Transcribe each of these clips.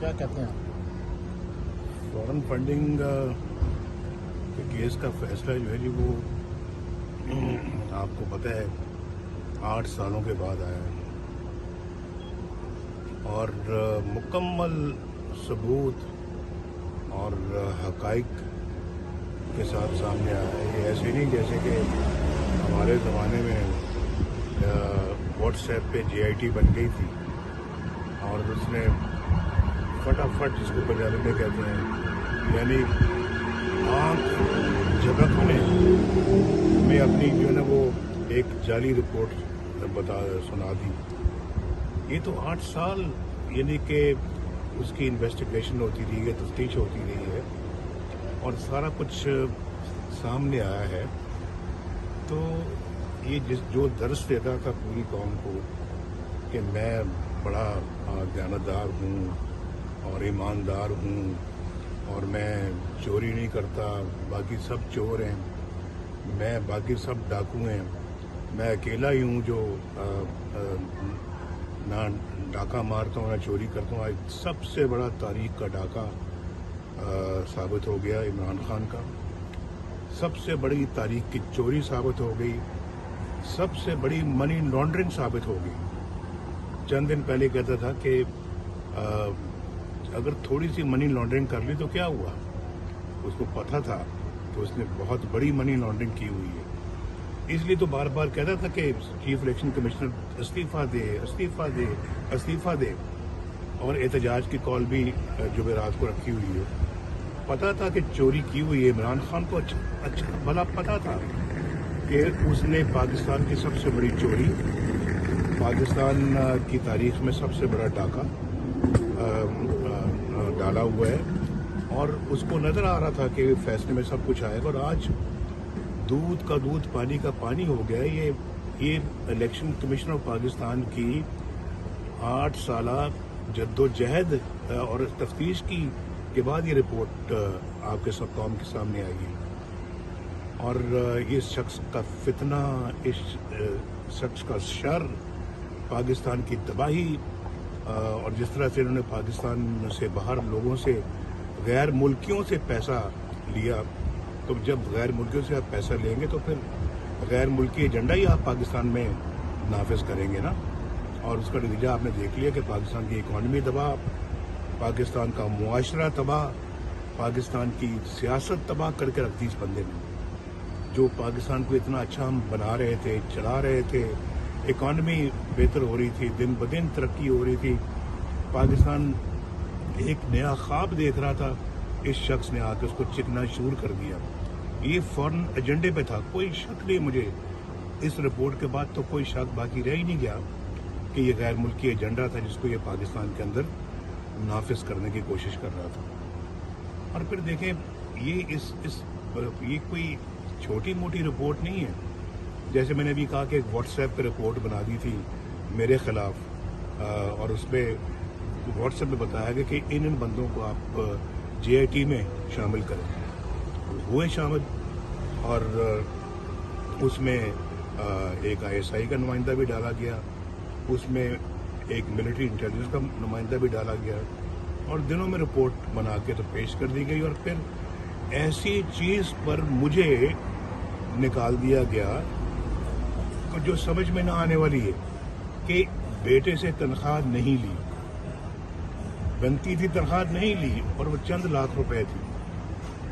کیا کہتے ہیں؟ فورن فنڈنگ کے کیس کا فیصلہ جو ہے جی وہ آپ کو پتہ ہے 8 سالوں کے بعد آیا ہے اور مکمل ثبوت اور حقائق کے ساتھ سامنے آیا ہے. یہ ایسے نہیں جیسے کہ ہمارے زمانے میں واٹس ایپ پہ GIT بن گئی تھی اور اس نے فٹافٹ جس کو پنجابی میں کہتے ہیں یعنی آنکھ جھپکنے میں اپنی جو ہے نا وہ ایک جعلی رپورٹ سنا دی. یہ تو 8 سال یعنی کہ اس کی انویسٹیگیشن ہوتی رہی ہے, تفتیش ہوتی رہی ہے اور سارا کچھ سامنے آیا ہے. تو یہ جو درس دیتا تھا پوری قوم کو کہ میں بڑا دیانتدار ہوں اور ایماندار ہوں اور میں چوری نہیں کرتا, باقی سب چور ہیں, میں باقی سب ڈاکو ہیں, میں اکیلا ہی ہوں جو نہ ڈاکہ مارتا ہوں نہ چوری کرتا ہوں. آج سب سے بڑا تاریخ کا ڈاکہ ثابت ہو گیا عمران خان کا, سب سے بڑی تاریخ کی چوری ثابت ہو گئی, سب سے بڑی منی لانڈرنگ ثابت ہو گئی. چند دن پہلے کہتا تھا کہ اگر تھوڑی سی منی لانڈرنگ کر لی تو کیا ہوا, اس کو پتہ تھا کہ اس نے بہت بڑی منی لانڈرنگ کی ہوئی ہے. اس لیے تو بار بار کہتا تھا کہ چیف الیکشن کمشنر استعفیٰ دے استعفیٰ دے استعفیٰ دے, اور احتجاج کی کال بھی جمعرات کو رکھی ہوئی ہے. پتہ تھا کہ چوری کی ہوئی ہے, عمران خان کو اچھا بھلا پتہ تھا کہ اس نے پاکستان کی سب سے بڑی چوری, پاکستان کی تاریخ میں سب سے بڑا ڈاکہ ڈالا ہوا ہے اور اس کو نظر آ رہا تھا کہ فیصلے میں سب کچھ آئے گا. اور آج دودھ کا دودھ پانی کا پانی ہو گیا. یہ الیکشن کمیشن آف پاکستان کی 8 سالہ جدوجہد اور تفتیش کے بعد یہ رپورٹ آپ کے سب قوم کے سامنے آئی ہے. اور یہ شخص کا فتنہ, اس شخص کا شر, پاکستان کی تباہی, اور جس طرح سے انہوں نے پاکستان سے باہر لوگوں سے غیر ملکیوں سے پیسہ لیا, تو جب غیر ملکیوں سے آپ پیسہ لیں گے تو پھر غیر ملکی ایجنڈا ہی آپ پاکستان میں نافذ کریں گے نا. اور اس کا نتیجہ آپ نے دیکھ لیا کہ پاکستان کی اکانومی تباہ, پاکستان کا معاشرہ تباہ, پاکستان کی سیاست تباہ کر کے رکھ دی اس بندے نے. جو پاکستان کو اتنا اچھا ہم بنا رہے تھے, چلا رہے تھے, اکانومی بہتر ہو رہی تھی, دن بدن ترقی ہو رہی تھی, پاکستان ایک نیا خواب دیکھ رہا تھا, اس شخص نے آ کے اس کو چکنا چور کر دیا. یہ فوراً ایجنڈے پہ تھا, کوئی شک نہیں مجھے اس رپورٹ کے بعد تو کوئی شک باقی رہ ہی نہیں گیا کہ یہ غیر ملکی ایجنڈا تھا جس کو یہ پاکستان کے اندر نافذ کرنے کی کوشش کر رہا تھا. اور پھر دیکھیں یہ کوئی چھوٹی موٹی رپورٹ نہیں ہے. جیسے میں نے ابھی کہا کہ ایک واٹس ایپ پہ رپورٹ بنا دی تھی میرے خلاف, اور اس پہ واٹس ایپ پہ بتایا گیا کہ ان بندوں کو آپ GIT میں شامل کریں. ہوئے شامل, اور اس میں ایک ISI کا نمائندہ بھی ڈالا گیا, اس میں ایک ملٹری انٹیلیجنس کا نمائندہ بھی ڈالا گیا, اور دنوں میں رپورٹ بنا کے تو پیش کر دی گئی. اور پھر ایسی چیز پر مجھے نکال دیا گیا جو سمجھ میں نہ آنے والی ہے کہ بیٹے سے تنخواہ نہیں لی, بنتی تھی تنخواہ نہیں لی, اور وہ چند لاکھ روپے تھی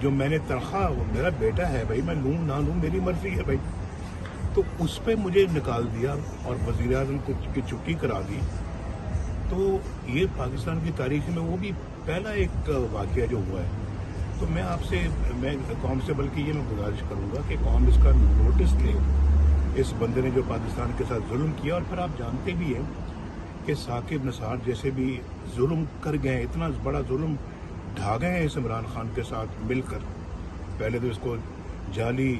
جو میں نے تنخواہ, وہ میرا بیٹا ہے بھائی, میں لوں نہ لوں میری مرضی ہے بھائی, تو اس پہ مجھے نکال دیا اور وزیر اعظم کی چھٹی کرا دی. تو یہ پاکستان کی تاریخ میں وہ بھی پہلا ایک واقعہ جو ہوا ہے. تو میں آپ سے, میں قوم سے بلکہ یہ میں گزارش کروں گا کہ قوم اس کا نوٹس لے, اس بندے نے جو پاکستان کے ساتھ ظلم کیا. اور پھر آپ جانتے بھی ہیں کہ ثاقب نثار جیسے بھی ظلم کر گئے, اتنا بڑا ظلم ڈھا گئے ہیں اس عمران خان کے ساتھ مل کر. پہلے تو اس کو جعلی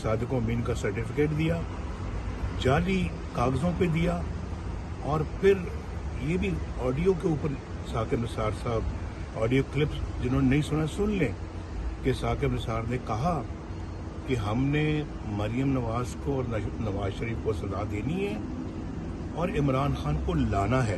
صادق و امین کا سرٹیفکیٹ دیا, جعلی کاغذوں پہ دیا, اور پھر یہ بھی آڈیو کے اوپر ثاقب نثار صاحب, آڈیو کلپس جنہوں نے نہیں سنا سن لیں کہ ثاقب نثار نے کہا کہ ہم نے مریم نواز کو اور نواز شریف کو سزا دینی ہے اور عمران خان کو لانا ہے.